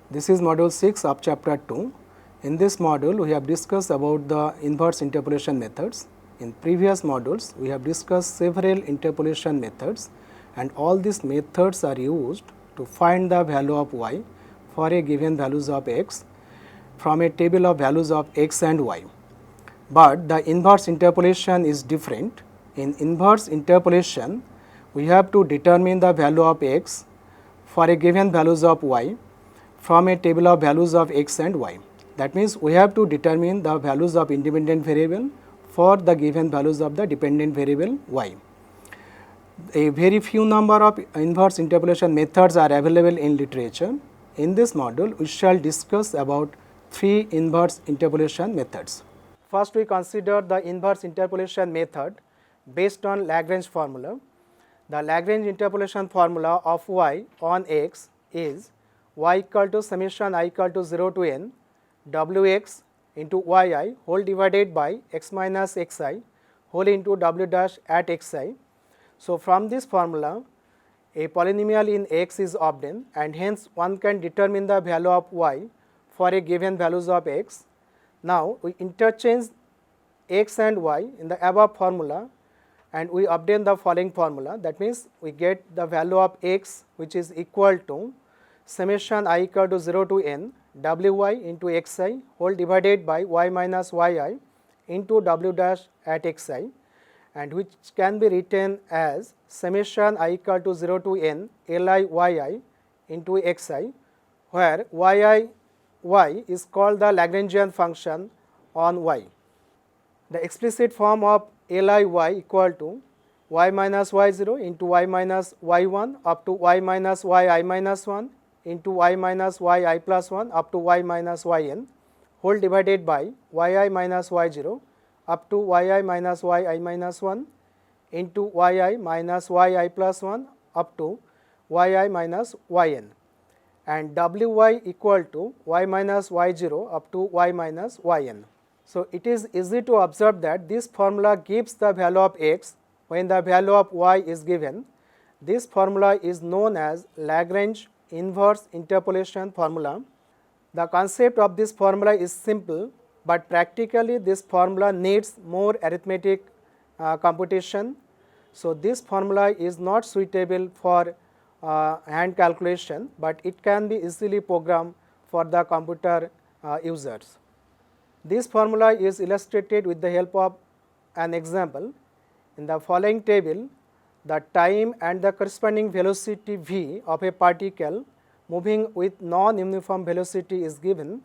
This is module 6 of chapter 2. In this module, we have discussed about the inverse interpolation methods. In previous modules, we have discussed several interpolation methods, and all these methods are used to find the value of y for a given values of x from a table of values of x and y. But the inverse interpolation is different. In inverse interpolation, we have to determine the value of x for a given values of y from a table of values of x and y. That means we have to determine the values of independent variable for the given values of the dependent variable y. A very few number of inverse interpolation methods are available in literature. In this module, we shall discuss about 3 inverse interpolation methods. First, we consider the inverse interpolation method based on Lagrange formula. The Lagrange interpolation formula of y on x is y equal to summation I equal to 0 to n wx into yi whole divided by x minus xi whole into w dash at xi. So, from this formula, a polynomial in x is obtained, and hence one can determine the value of y for a given values of x. Now, we interchange x and y in the above formula, and we obtain the following formula. That means, we get the value of x which is equal to summation I equal to 0 to n wy into xi whole divided by y minus yi into w dash at xi, and which can be written as summation I equal to 0 to n li yi into xi, where y is called the Lagrangian function on y. The explicit form of li y equal to y minus y0 into y minus y1 up to y minus yi minus 1 into y minus yi plus 1 up to y minus yn whole divided by yi minus y0 up to yi minus yi minus 1 into yi minus yi plus 1 up to yi minus yn, and wy equal to y minus y0 up to y minus yn. So, it is easy to observe that this formula gives the value of x when the value of y is given. This formula is known as Lagrange inverse interpolation formula. The concept of this formula is simple, but practically this formula needs more arithmetic computation. So, this formula is not suitable for hand calculation, but it can be easily programmed for the computer users. This formula is illustrated with the help of an example. In the following table, the time and the corresponding velocity v of a particle moving with non-uniform velocity is given,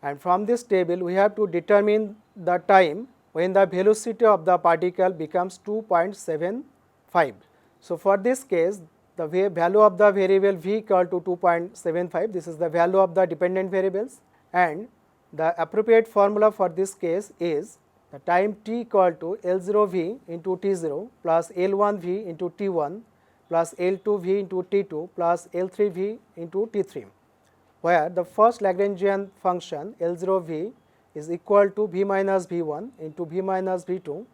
and from this table we have to determine the time when the velocity of the particle becomes 2.75. So, for this case, the value of the variable v equal to 2.75, this is the value of the dependent variables, and the appropriate formula for this case is the time t equal to L0v into T0 plus L1v into T1 plus L2v into T2 plus L3v into T3, where the first Lagrangian function L0v is equal to v minus v1 into v minus v2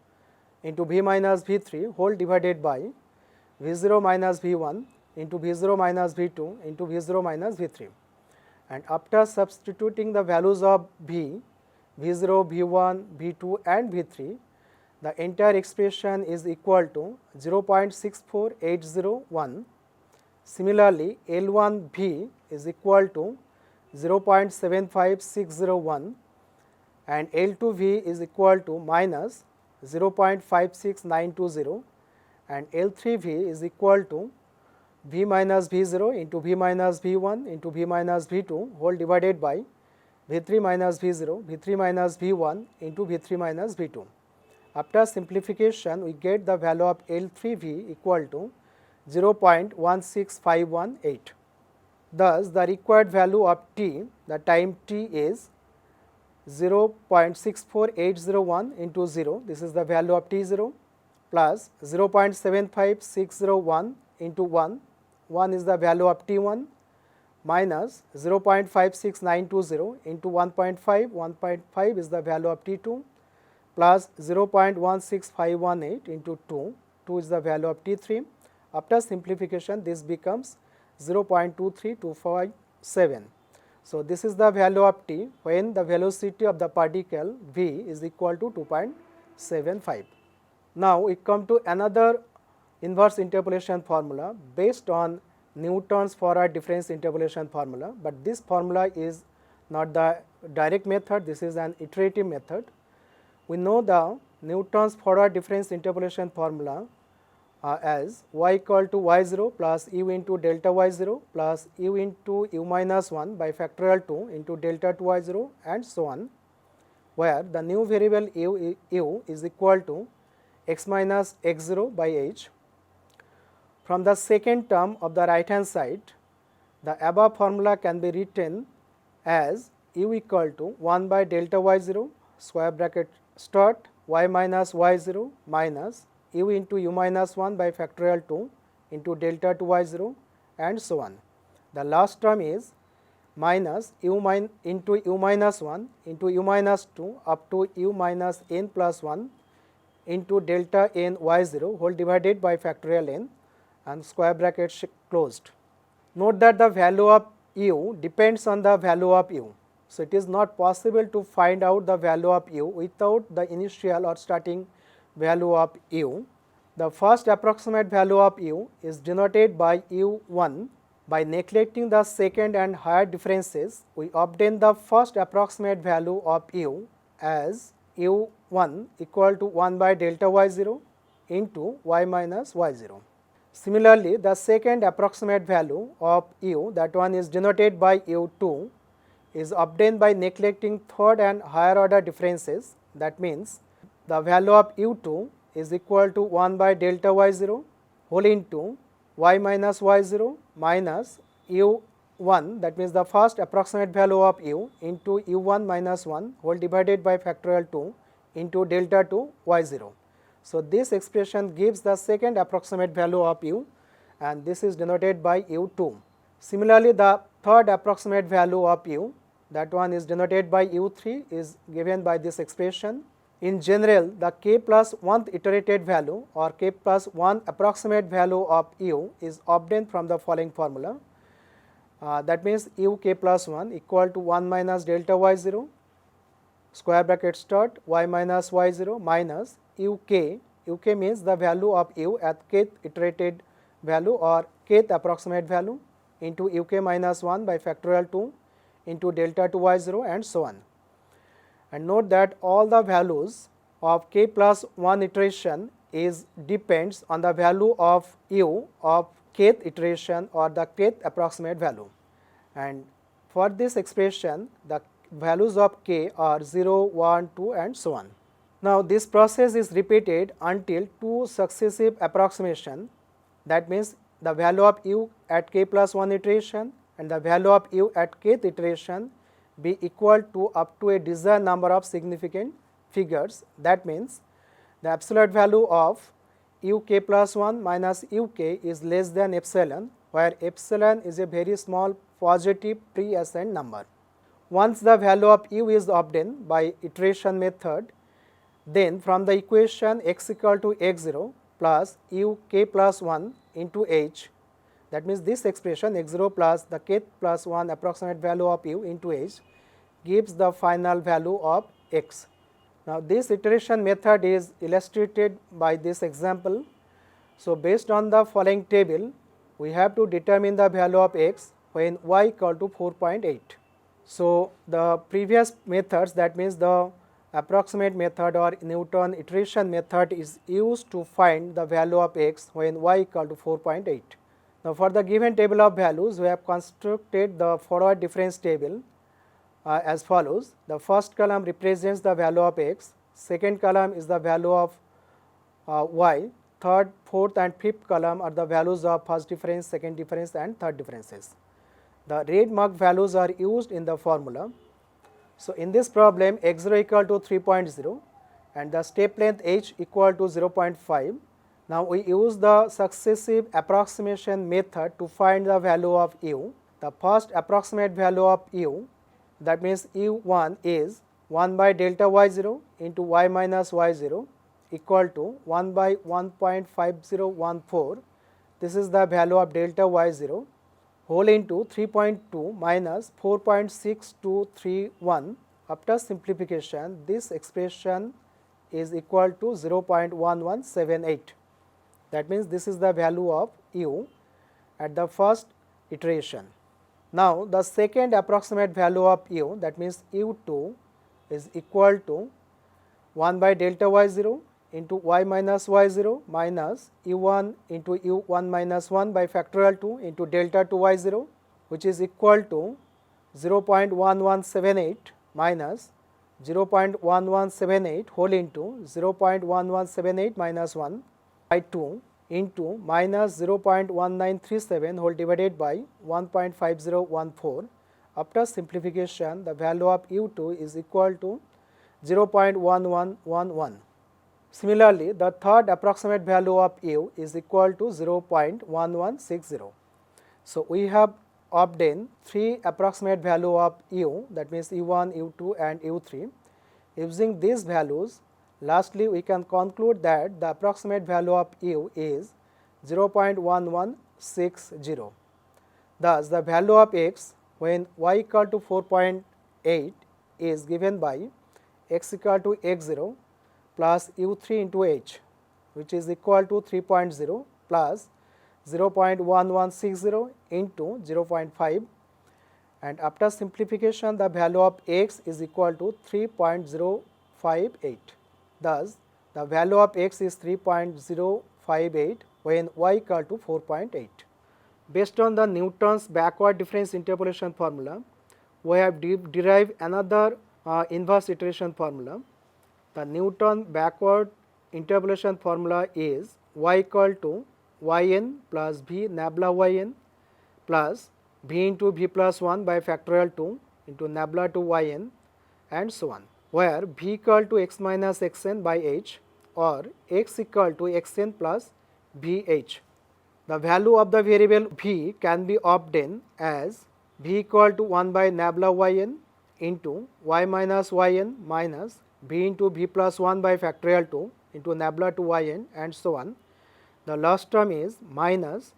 into v minus v3 whole divided by v0 minus v1 into v0 minus v2 into v0 minus v3. And after substituting the values of v0, v1, v2 and v3, the entire expression is equal to 0.64801. Similarly, L1v is equal to 0.75601 and L2v is equal to minus 0.56920 and L3v is equal to v minus v0 into v minus v1 into v minus v2 whole divided by v3 minus v0, v3 minus v1 into v3 minus v2. After simplification, we get the value of L3v equal to 0.16518. Thus, the required value of t, the time t is 0.64801 into 0, this is the value of t0, plus 0.75601 into 1, 1 is the value of t1, minus 0.56920 into 1.5, 1.5 is the value of t2, plus 0.16518 into 2, 2 is the value of t3. After simplification, this becomes 0.23257. So, this is the value of t when the velocity of the particle v is equal to 2.75. Now, we come to another inverse interpolation formula based on Newton's forward difference interpolation formula, but this formula is not the direct method, this is an iterative method. We know the Newton's forward difference interpolation formula as y equal to y0 plus u into delta y0 plus u into u minus 1 by factorial 2 into delta 2 y0 and so on, where the new variable u is equal to x minus x0 by h. From the second term of the right hand side, the above formula can be written as u equal to 1 by delta y0 square bracket start y minus y0 minus u into u minus 1 by factorial 2 into delta 2 y0 and so on. The last term is minus into u minus 1 into u minus 2 up to u minus n plus 1 into delta n y0 whole divided by factorial n and square bracket closed. Note that the value of u depends on the value of u. So, it is not possible to find out the value of u without the initial or starting value of u. The first approximate value of u is denoted by u1. By neglecting the second and higher differences, we obtain the first approximate value of u as u1 equal to 1 by delta y0 into y minus y0. Similarly, the second approximate value of u, that one is denoted by u2, is obtained by neglecting third and higher order differences. That means, the value of u2 is equal to 1 by delta y0 whole into y minus y0 minus u1, that means the first approximate value of u into u1 minus 1 whole divided by factorial 2 into delta 2 y0. So, this expression gives the second approximate value of u and this is denoted by u2. Similarly, the third approximate value of u, that one is denoted by u3, is given by this expression. In general, the k plus 1th iterated value or k plus 1 approximate value of u is obtained from the following formula. That means u k plus 1 equal to 1 minus delta y0 square bracket start y minus y0 minus uk means the value of u at kth iterated value or kth approximate value into uk minus 1 by factorial 2 into delta 2 y0 and so on. And note that all the values of k plus 1 iteration is depends on the value of u of kth iteration or the kth approximate value. And for this expression, the values of k are 0, 1, 2 and so on. Now, this process is repeated until two successive approximation, that means the value of u at k plus 1 iteration and the value of u at kth iteration be equal to up to a desired number of significant figures. That means the absolute value of u k plus 1 minus u k is less than epsilon, where epsilon is a very small positive pre-assigned number. Once the value of u is obtained by iteration method, then from the equation x equal to x0 plus u k plus 1 into h, that means this expression x0 plus the k plus 1 approximate value of u into h gives the final value of x. Now, this iteration method is illustrated by this example. So, based on the following table, we have to determine the value of x when y equal to 4.8. So, the previous methods, that means the approximate method or Newton iteration method is used to find the value of x when y equal to 4.8. Now, for the given table of values, we have constructed the forward difference table as follows. The first column represents the value of x, second column is the value of y, third, fourth and fifth column are the values of first difference, second difference and third differences. The red marked values are used in the formula. So, in this problem x0 equal to 3.0 and the step length h equal to 0.5. Now, we use the successive approximation method to find the value of u. The first approximate value of u, that means u1 is 1 by delta y0 into y minus y0 equal to 1 by 1.5014. This is the value of delta y0 whole into 3.2 minus 4.6231. After simplification, this expression is equal to 0.1178. That means this is the value of u at the first iteration. Now, the second approximate value of u, that means u2 is equal to 1 by delta y0 into y minus y0 minus u1 into u1 minus 1 by factorial 2 into delta 2 y0, which is equal to 0.1178 minus 0.1178 whole into 0.1178 minus 1 by 2 into minus 0.1937 whole divided by 1.5014. After simplification, the value of u2 is equal to 0.1111. Similarly, the third approximate value of u is equal to 0.1160. So, we have obtained three approximate value of u, that means u1, u2 and u3. Using these values, lastly we can conclude that the approximate value of u is 0.1160. Thus, the value of x when y equal to 4.8 is given by x equal to x0 plus u3 into h, which is equal to 3.0 plus 0.1160 into 0.5, and after simplification the value of x is equal to 3.058. Thus, the value of x is 3.058 when y equal to 4.8. Based on the Newton's backward difference interpolation formula, we have derived another inverse iteration formula. The Newton backward interpolation formula is y equal to yn plus v nabla yn plus v into v plus 1 by factorial 2 into nabla 2 yn and so on, where v equal to x minus xn by h or x equal to xn plus vh. The value of the variable v can be obtained as v equal to 1 by nabla yn into y minus yn minus v into v plus 1 by factorial 2 into nabla 2 yn and so on. The last term is minus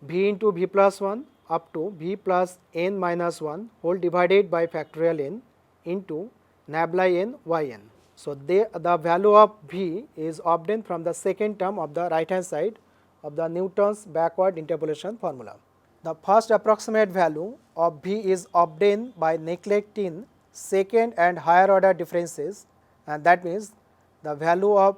v into v plus 1 up to v plus n minus 1 whole divided by factorial n into nabla n yn. So, the value of v is obtained from the second term of the right hand side of the Newton's backward interpolation formula. The first approximate value of v is obtained by neglecting second and higher order differences, and that means the value of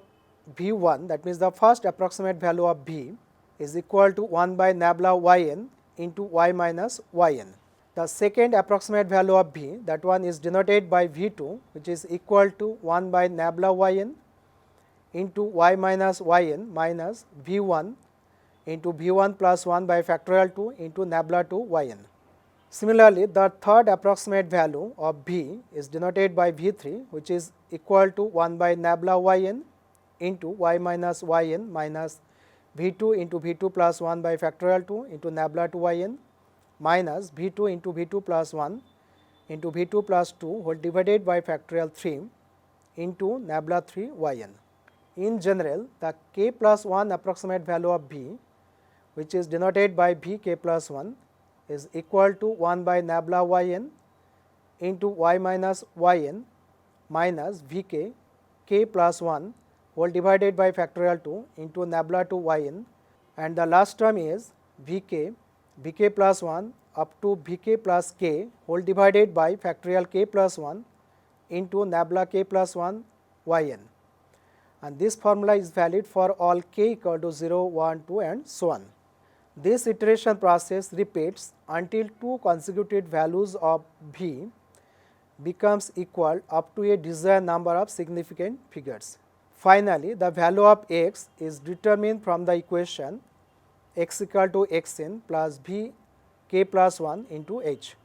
v1, that means the first approximate value of v is equal to 1 by nabla yn into y minus yn. The second approximate value of v, that one is denoted by v2, which is equal to 1 by nabla yn into y minus yn minus v1 into v1 plus 1 by factorial 2 into nabla 2 yn. Similarly, the third approximate value of v is denoted by v3, which is equal to 1 by nabla yn into y minus yn minus v2 into v2 plus 1 by factorial 2 into nabla 2 yn minus v2 into v2 plus 1 into v2 plus 2 whole divided by factorial 3 into nabla 3 yn. In general, the k plus 1 approximate value of v, which is denoted by v k plus 1, is equal to 1 by nabla yn into y minus yn minus vk k plus 1 whole divided by factorial 2 into nabla 2 yn, and the last term is vk plus 1 up to vk plus k whole divided by factorial k plus 1 into nabla k plus 1 yn, and this formula is valid for all k equal to 0, 1, 2 and so on. This iteration process repeats until two consecutive values of v becomes equal up to a desired number of significant figures. Finally, the value of x is determined from the equation x equal to xn plus v k plus 1 into h.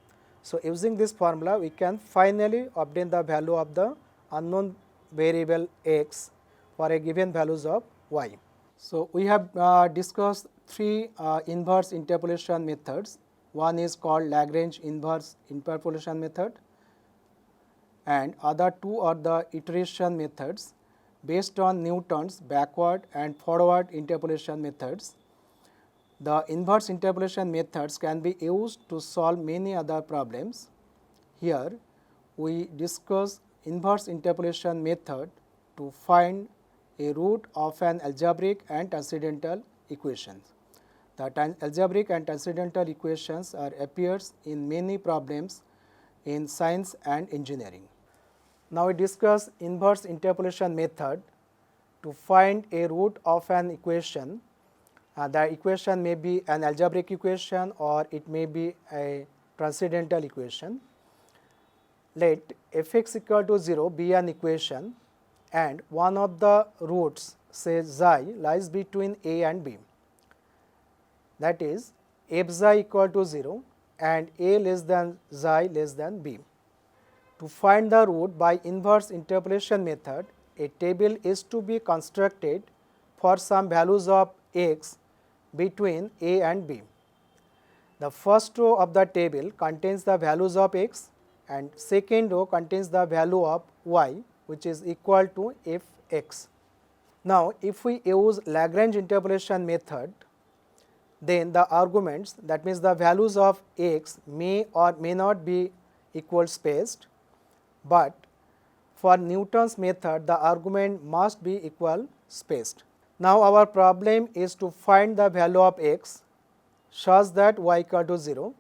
So, using this formula we can finally obtain the value of the unknown variable x for a given values of y. So, we have discussed three inverse interpolation methods. One is called Lagrange inverse interpolation method, and other two are the iteration methods based on Newton's backward and forward interpolation methods. The inverse interpolation methods can be used to solve many other problems. Here we discuss inverse interpolation method to find a root of an algebraic and transcendental equations. The algebraic and transcendental equations appears in many problems in science and engineering. Now we discuss inverse interpolation method to find a root of an equation. The equation may be an algebraic equation or it may be a transcendental equation. Let f(x) equal to 0 be an equation and one of the roots, say xi, lies between a and b. That is f xi equal to 0 and a less than xi less than b. To find the root by inverse interpolation method, a table is to be constructed for some values of x between a and b. The first row of the table contains the values of x and second row contains the value of y, which is equal to f(x). Now, if we use Lagrange interpolation method, then the arguments, that means the values of x, may or may not be equal spaced, but for Newton's method the argument must be equal spaced. Now, our problem is to find the value of x such that y equal to 0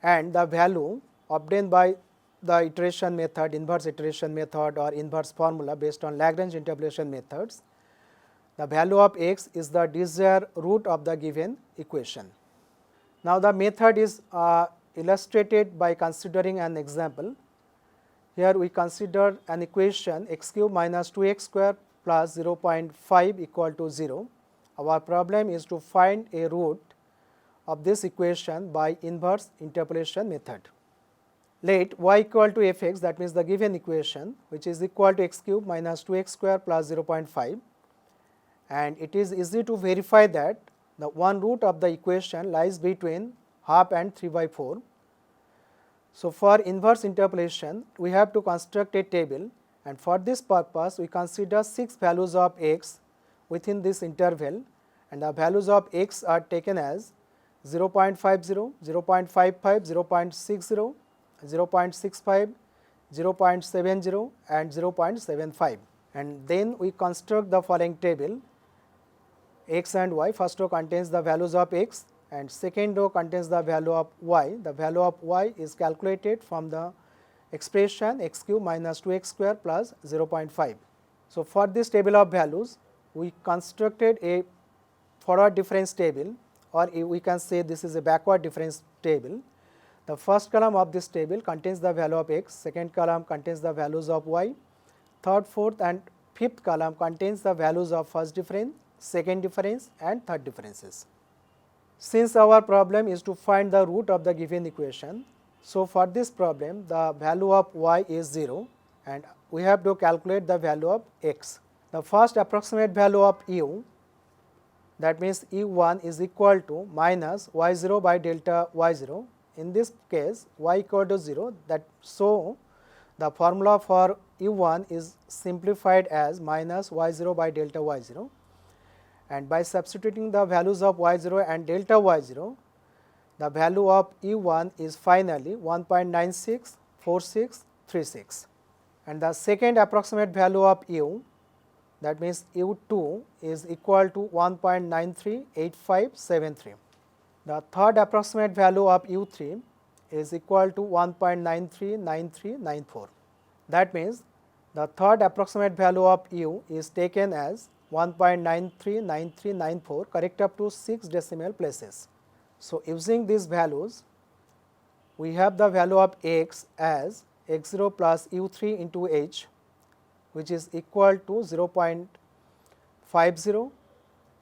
and the value obtained by the iteration method, inverse iteration method or inverse formula based on Lagrange interpolation methods. The value of x is the desired root of the given equation. Now, the method is illustrated by considering an example. Here we consider an equation x cube minus 2x square plus 0.5 equal to 0. Our problem is to find a root of this equation by inverse interpolation method. Let y equal to f(x), that means the given equation, which is equal to x cube minus 2x square plus 0.5, and it is easy to verify that the one root of the equation lies between half and 3/4. So, for inverse interpolation we have to construct a table, and for this purpose we consider 6 values of x within this interval, and the values of x are taken as 0.50, 0.55, 0.60, 0.65, 0.70 and 0.75, and then we construct the following table. X and y, first row contains the values of x and second row contains the value of y. The value of y is calculated from the expression x cube minus 2x square plus 0.5. So, for this table of values we constructed a forward difference table, or we can say this is a backward difference table. The first column of this table contains the value of x, second column contains the values of y, third, fourth and fifth column contains the values of first difference, second difference and third differences. Since our problem is to find the root of the given equation, so for this problem the value of y is 0 and we have to calculate the value of x. The first approximate value of u, that means u1 is equal to minus y0 by delta y0. In this case y equal to 0, that so the formula for u1 is simplified as minus y0 by delta y0, and by substituting the values of y0 and delta y0, the value of u1 is finally 1.964636, and the second approximate value of u, that means u2 is equal to 1.938573. The third approximate value of u3 is equal to 1.939394. That means the third approximate value of u is taken as 1.939394, correct up to 6 decimal places. So, using these values we have the value of x as x0 plus u3 into h, which is equal to 0.50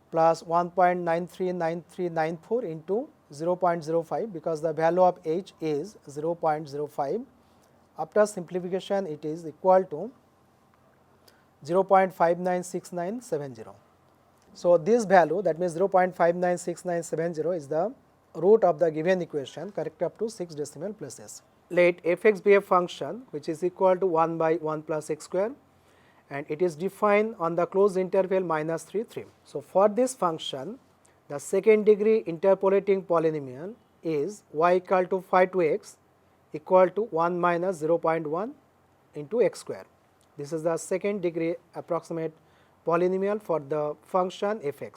plus 1.939394 into 0.05, because the value of h is 0.05. After simplification it is equal to 0.596970. So, this value, that means 0.596970 is the root of the given equation, correct up to 6 decimal places. Let f(x) be a function which is equal to 1 by 1 plus x square, and it is defined on the closed interval minus 3, 3. So, for this function the second degree interpolating polynomial is y equal to phi 2x equal to 1 minus 0.1 into x square. This is the second degree approximate polynomial for the function fx.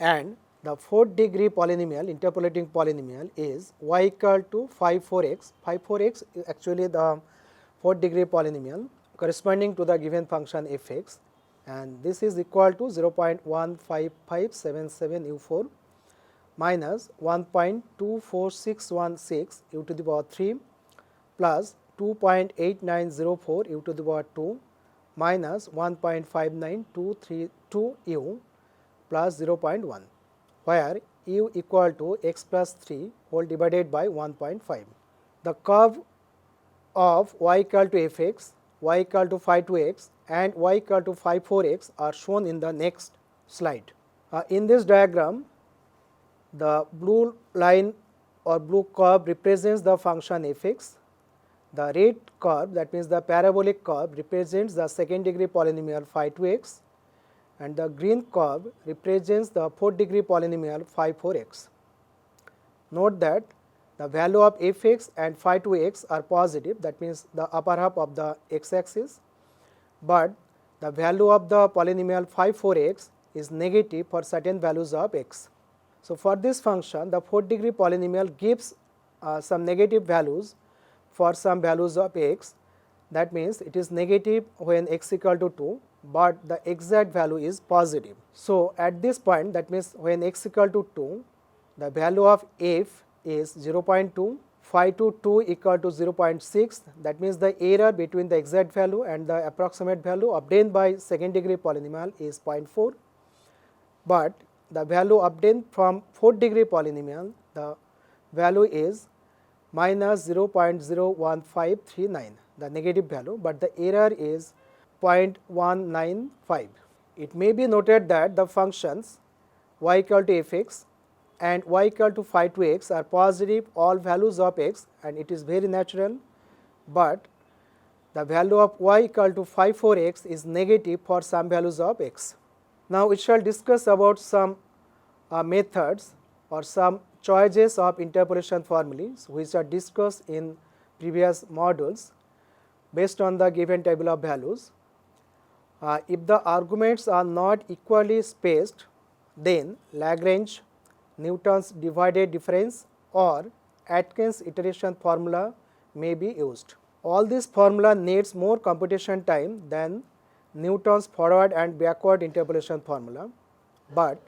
And the fourth degree polynomial, interpolating polynomial, is y equal to phi 4x. Phi 4x is actually the fourth degree polynomial corresponding to the given function fx, and this is equal to 0.15577 u4 minus 1.24616 u to the power 3 plus 2.8904 u to the power 2 minus 1.59232 u plus 0.1, where u equal to x plus 3 whole divided by 1.5. The curve of y equal to fx, y equal to phi 2x and y equal to phi 4x are shown in the next slide. In this diagram, the blue line or blue curve represents the function fx. The red curve, that means the parabolic curve, represents the second degree polynomial phi 2x, and the green curve represents the fourth degree polynomial phi 4x. Note that the value of fx and phi 2x are positive, that means the upper half of the x axis, but the value of the polynomial phi 4x is negative for certain values of x. So, for this function, the fourth degree polynomial gives some negative values for some values of x. That means it is negative when x equal to 2, but the exact value is positive. So, at this point, that means when x equal to 2, the value of f is 0.2, phi to 2 equal to 0.6, that means the error between the exact value and the approximate value obtained by second degree polynomial is 0.4, but the value obtained from fourth degree polynomial, the value is minus 0.01539, the negative value, but the error is 0.195. It may be noted that the functions y equal to fx and y equal to phi 2x are positive all values of x, and it is very natural, but the value of y equal to phi 4x is negative for some values of x. Now, we shall discuss about some methods or some choices of interpolation formulas which are discussed in previous modules based on the given table of values. If the arguments are not equally spaced, then Lagrange, Newton's divided difference or Atkins iteration formula may be used. All this formula needs more computation time than Newton's forward and backward interpolation formula, but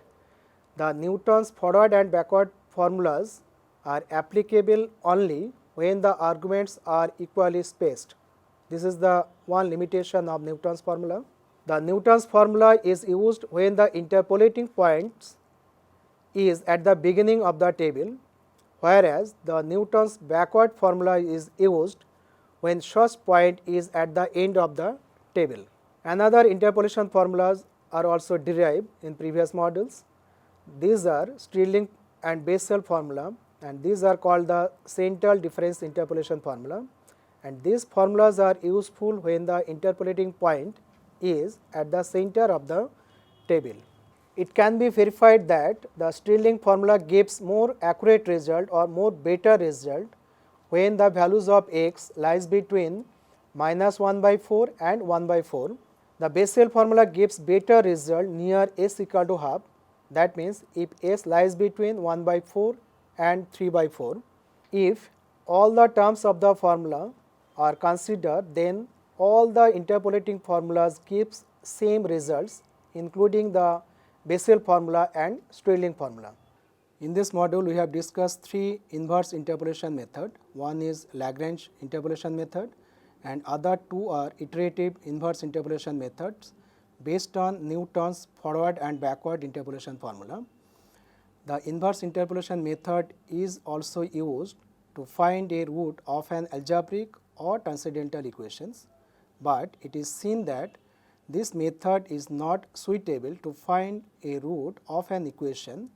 the Newton's forward and backward formulas are applicable only when the arguments are equally spaced. This is the one limitation of Newton's formula. The Newton's formula is used when the interpolating points is at the beginning of the table, whereas the Newton's backward formula is used when such point is at the end of the table. Another interpolation formulas are also derived in previous modules. These are Stirling and Bessel formula, and these are called the central difference interpolation formula, and these formulas are useful when the interpolating point is at the center of the table. It can be verified that the Stirling formula gives more accurate result or more better result when the values of x lies between minus 1 by 4 and 1 by 4. The Bessel formula gives better result near s equal to half. That means if s lies between 1 by 4 and 3 by 4. If all the terms of the formula are considered, then all the interpolating formulas gives same results, including the Bessel formula and Stirling formula. In this module, we have discussed three inverse interpolation methods. One is Lagrange interpolation method, and other two are iterative inverse interpolation methods based on Newton's forward and backward interpolation formula. The inverse interpolation method is also used to find a root of an algebraic or transcendental equations, but it is seen that this method is not suitable to find a root of an equation,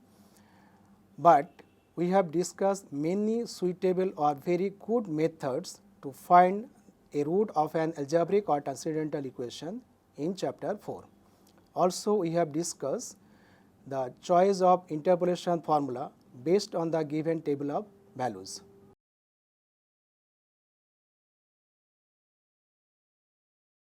but we have discussed many suitable or very good methods to find a root of an algebraic or transcendental equation in chapter 4. Also, we have discussed the choice of interpolation formula based on the given table of values.